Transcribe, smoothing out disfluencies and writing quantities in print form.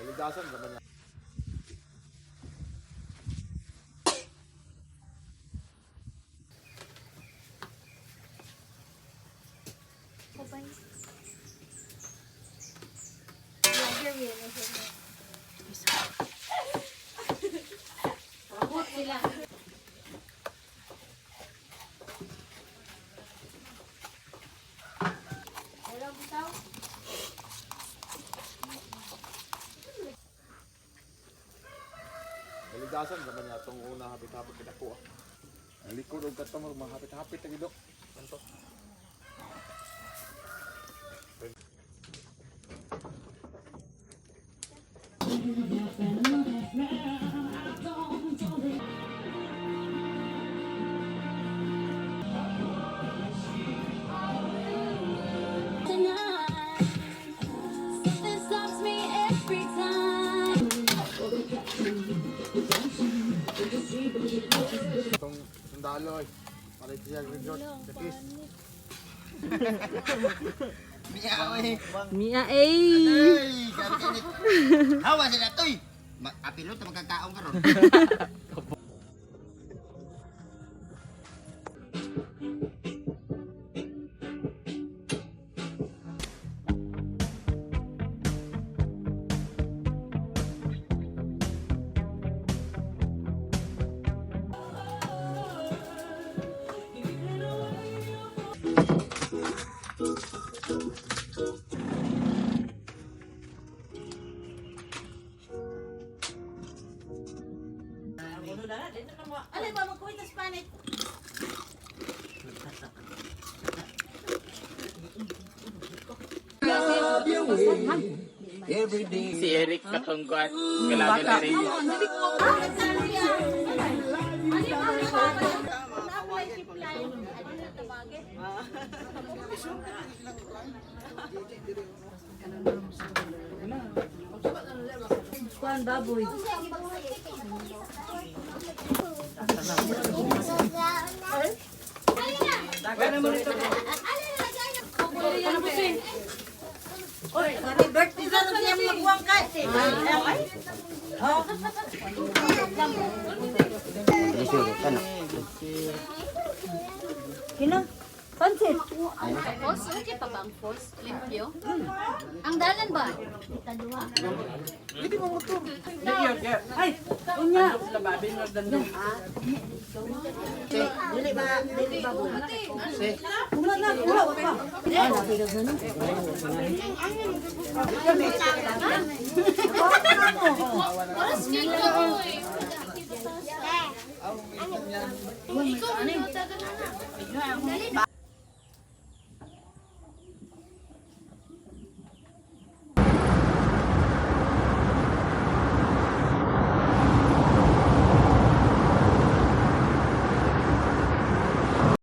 Balidasan naman niya. Sila. Hello, bitaw. Balidasan naman niya itong una hapit-hapit kita po. Ang likod o katamor, mahapit-hapit na gito. Ganto. Itong sundalo ay para siya resort sa kiss. Mia Hawa sila toy. Apilot magkakaon karon. Alay ba magkuwit sa Spanish? Si Eric katungkuan kailangan na rin. Kuan baboy. Oy, happy birthday sa siya magbuwang ka. Kino? Pansit. Tapos, hindi pa ba ang force? Limpyo? Ang dalan ba? Itaduha. Ay, unya. Dili ba po? Wala na, wala pa. Ah, nabilog na no. Oras cake ka mo eh. Ikaw, ano yung tagal na?